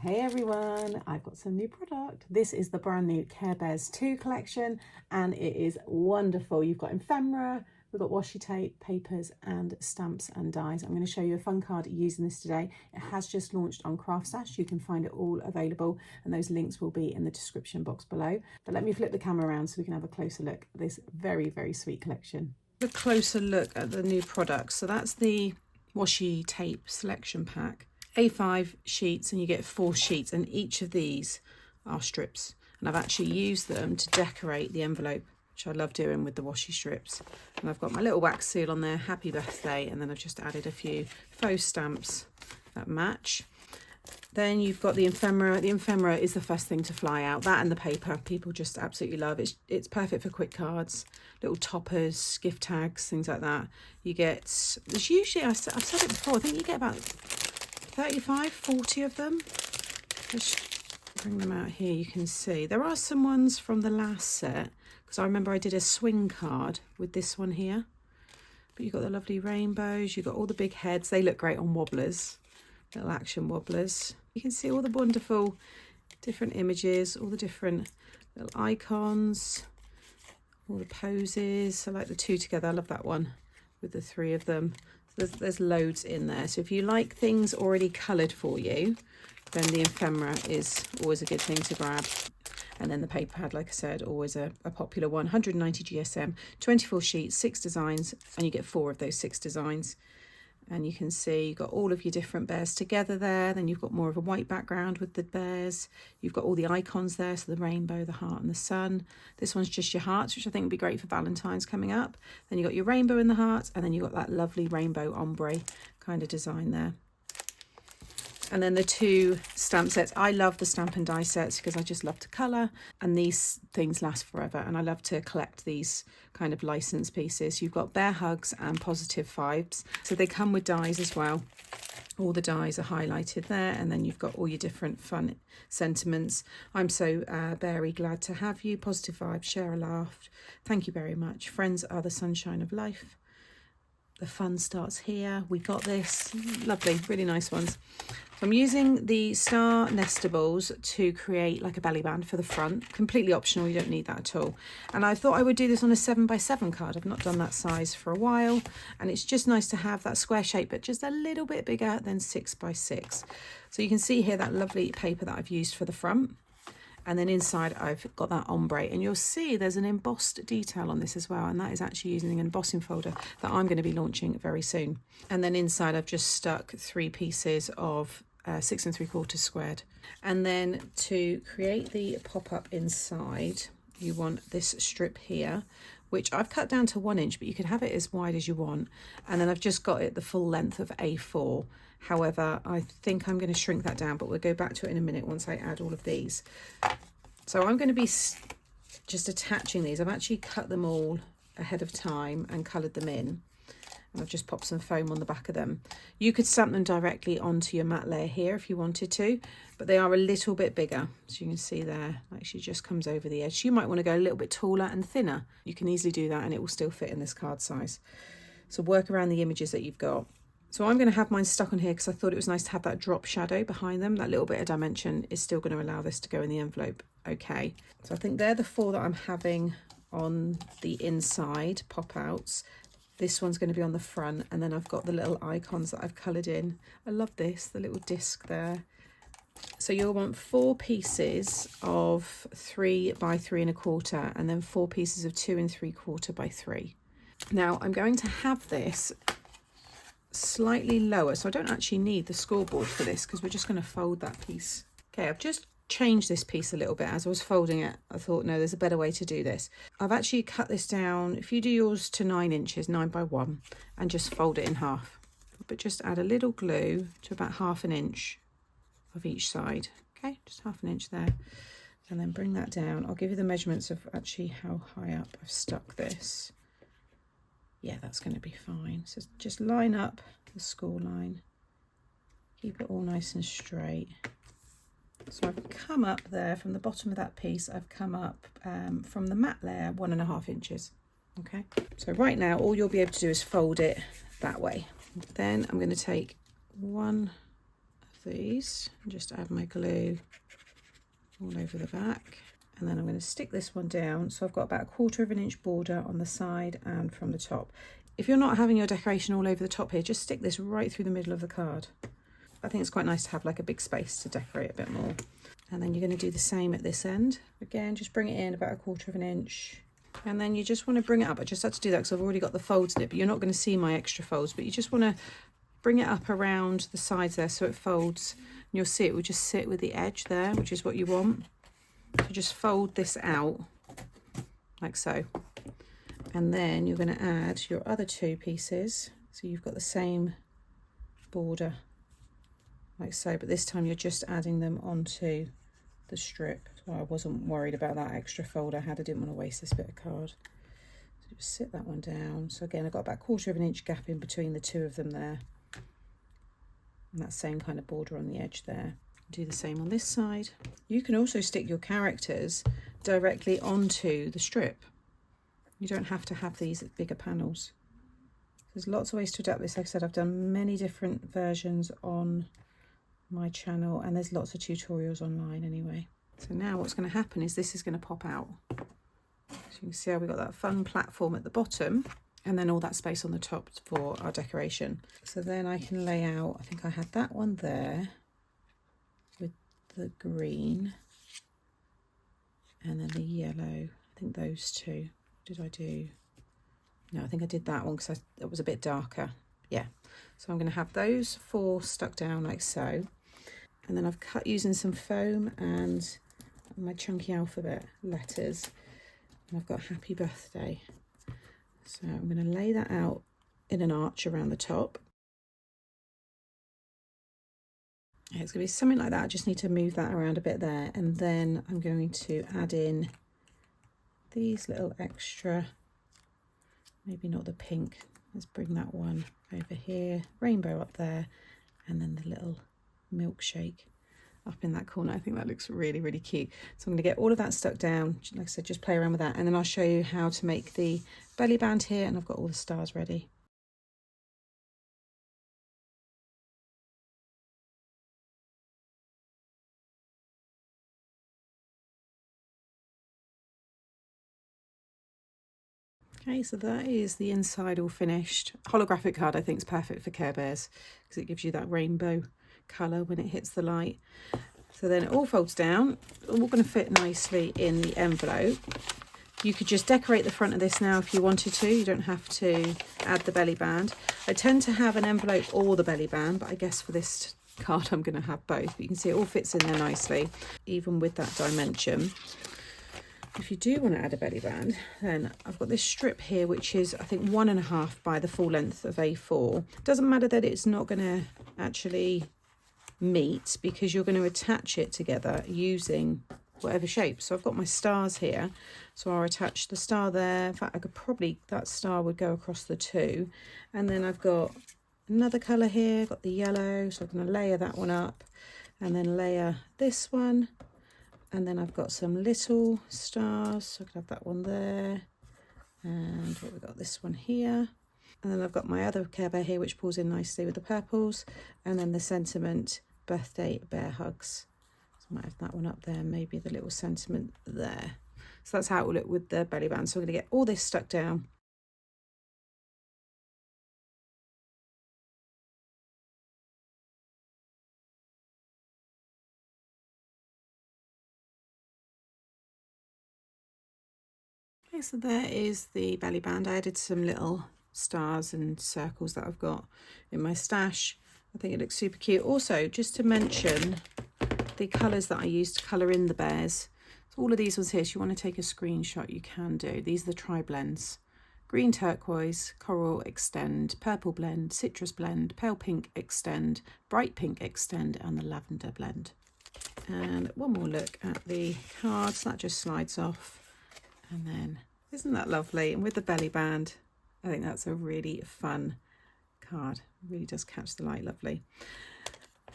Hey everyone, I've got some new product. This is the brand new Care Bears 2 collection and it is wonderful. You've got ephemera, we've got washi tape, papers and stamps and dies. I'm going to show you a fun card using this today. It has just launched on CraftStash. You can find it all available and those links will be in the description box below. But let me flip the camera around so we can have a closer look at this very, very sweet collection. A closer look at the new product. So that's the washi tape selection pack. A5 sheets, and you get 4 sheets, and each of these are strips, and I've actually used them to decorate the envelope, which I love doing with the washi strips. And I've got my little wax seal on there, happy birthday, and then I've just added a few faux stamps that match. Then you've got the ephemera. The ephemera is the first thing to fly out. That and the paper, people just absolutely love. It's perfect for quick cards, little toppers, gift tags, things like that. You get, there's usually, I've said it before, I think you get about 35, 40 of them. Let's bring them out here. You can see there are some ones from the last set, because I remember I did a swing card with this one here. But you've got the lovely rainbows, you've got all the big heads. They look great on wobblers, little action wobblers. You can see all the wonderful different images, all the different little icons, all the poses. I like the 2 together. I love that one with the 3 of them. There's loads in there, so if you like things already coloured for you, then the ephemera is always a good thing to grab. And then the paper pad, like I said, always a popular one. 190 GSM, 24 sheets, 6 designs, and you get 4 of those 6 designs. And you can see you've got all of your different bears together there. Then you've got more of a white background with the bears. You've got all the icons there, so the rainbow, the heart and the sun. This one's just your hearts, which I think would be great for Valentine's coming up. Then you've got your rainbow in the heart, and then you've got that lovely rainbow ombre kind of design there. And then the 2 stamp sets. I love the stamp and die sets because I just love to colour, and these things last forever, and I love to collect these kind of license pieces. You've got bear hugs and positive vibes, so they come with dies as well. All the dies are highlighted there, and then you've got all your different fun sentiments. I'm so very glad to have you. Positive vibes, share a laugh. Thank you very much. Friends are the sunshine of life. The fun starts here. We got this. Lovely, really nice ones. So I'm using the star nestables to create like a belly band for the front. Completely optional, you don't need that at all. And I thought I would do this on a 7x7 card. I've not done that size for a while. And it's just nice to have that square shape, but just a little bit bigger than 6x6. So you can see here that lovely paper that I've used for the front. And then inside I've got that ombre, and you'll see there's an embossed detail on this as well, and that is actually using an embossing folder that I'm going to be launching very soon. And then inside I've just stuck 3 pieces of 6 3/4 squared. And then to create the pop-up inside, you want this strip here, which I've cut down to 1 inch, but you can have it as wide as you want. And then I've just got it the full length of A4. However, I think I'm going to shrink that down, but we'll go back to it in a minute once I add all of these. So I'm going to be just attaching these. I've actually cut them all ahead of time and coloured them in. And I've just popped some foam on the back of them. You could stamp them directly onto your matte layer here if you wanted to, but they are a little bit bigger. So you can see there, actually just comes over the edge. You might want to go a little bit taller and thinner. You can easily do that and it will still fit in this card size. So work around the images that you've got. So I'm going to have mine stuck on here because I thought it was nice to have that drop shadow behind them. That little bit of dimension is still going to allow this to go in the envelope. Okay, so I think they're the 4 that I'm having on the inside pop outs. This one's going to be on the front, and then I've got the little icons that I've coloured in. I love this, the little disc there. So you'll want 4 pieces of 3 by 3 1/4, and then 4 pieces of 2 3/4 by 3. Now I'm going to have this slightly lower, so I don't actually need the scoreboard for this because we're just going to fold that piece. Okay, I've just changed this piece a little bit as I was folding it. I thought, no, there's a better way to do this. I've actually cut this down, if you do yours to 9 inches, 9 by 1, and just fold it in half. But just add a little glue to about 1/2 inch of each side. Okay, just 1/2 inch there. And then bring that down. I'll give you the measurements of actually how high up I've stuck this. Yeah, that's going to be fine. So just line up the score line. Keep it all nice and straight. So I've come up there from the bottom of that piece. I've come up from the matte layer 1.5 inches. Okay. So right now, all you'll be able to do is fold it that way. Then I'm going to take one of these and just add my glue all over the back. And then I'm going to stick this one down. So I've got about 1/4 inch border on the side and from the top. If you're not having your decoration all over the top here, just stick this right through the middle of the card. I think it's quite nice to have like a big space to decorate a bit more. And then you're going to do the same at this end. Again, just bring it in about 1/4 inch. And then you just want to bring it up. I just had to do that because I've already got the folds in it, but you're not going to see my extra folds, but you just want to bring it up around the sides there so it folds. And you'll see it will just sit with the edge there, which is what you want. So just fold this out like so. And then you're going to add your other 2 pieces. So you've got the same border like so, but this time you're just adding them onto the strip. So I wasn't worried about that extra fold I had. I didn't want to waste this bit of card. So just sit that one down. So again, I've got about 1/4 inch gap in between the 2 of them there. And that same kind of border on the edge there. Do the same on this side. You can also stick your characters directly onto the strip. You don't have to have these bigger panels. There's lots of ways to adapt this. Like I said, I've done many different versions on my channel and there's lots of tutorials online anyway. So now what's going to happen is this is going to pop out. So you can see how we've got that fun platform at the bottom and then all that space on the top for our decoration. So then I can lay out, I think I had that one there with the green and then the yellow. I think those 2. Did I do? No, I think I did that one because it was a bit darker. Yeah. So I'm going to have those 4 stuck down like so. And then I've cut using some foam and my chunky alphabet letters. And I've got happy birthday. So I'm going to lay that out in an arch around the top. It's going to be something like that. I just need to move that around a bit there. And then I'm going to add in these little extra, maybe not the pink. Let's bring that one over here. Rainbow up there. And then the little milkshake up in that corner. I think that looks really, really cute. So I'm going to get all of that stuck down. Like I said, just play around with that. And then I'll show you how to make the belly band here. And I've got all the stars ready. Okay, so that is the inside all finished. Holographic card I think is perfect for Care Bears because it gives you that rainbow colour when it hits the light. So then it all folds down, all going to fit nicely in the envelope. You could just decorate the front of this now if you wanted to. You don't have to add the belly band. I tend to have an envelope or the belly band, but I guess for this card I'm going to have both. But you can see it all fits in there nicely, even with that dimension. If you do want to add a belly band, then I've got this strip here, which is I think 1.5 by the full length of A4. Doesn't matter that it's not going to actually meet because you're going to attach it together using whatever shape. So I've got my stars here, so I'll attach the star there. In fact, I could probably, that star would go across the 2. And then I've got another colour here, got the yellow, so I'm going to layer that one up and then layer this one. And then I've got some little stars, so I could have that one there. And what we've got this one here. And then I've got my other Care Bear here, which pulls in nicely with the purples. And then the sentiment birthday bear hugs. So I might have that one up there, maybe the little sentiment there. So that's how it will look with the belly band. So we're going to get all this stuck down. Okay, so there is the belly band. I added some little stars and circles that I've got in my stash. I think it looks super cute. Also, just to mention the colours that I used to colour in the bears. So all of these ones here, so you want to take a screenshot, you can do. These are the tri-blends. Green turquoise, coral extend, purple blend, citrus blend, pale pink extend, bright pink extend, and the lavender blend. And one more look at the cards. That just slides off. And then, isn't that lovely? And with the belly band, I think that's a really fun card. It really does catch the light lovely.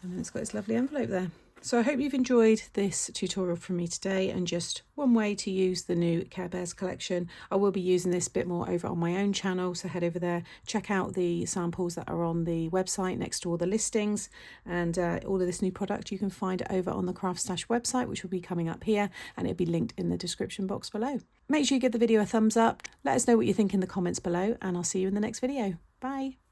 And then it's got its lovely envelope there. So I hope you've enjoyed this tutorial from me today, and just one way to use the new Care Bears collection. I will be using this a bit more over on my own channel, so head over there, check out the samples that are on the website next to all the listings, and all of this new product you can find over on the CraftStash website, which will be coming up here, and it'll be linked in the description box below. Make sure you give the video a thumbs up, let us know what you think in the comments below, and I'll see you in the next video. Bye.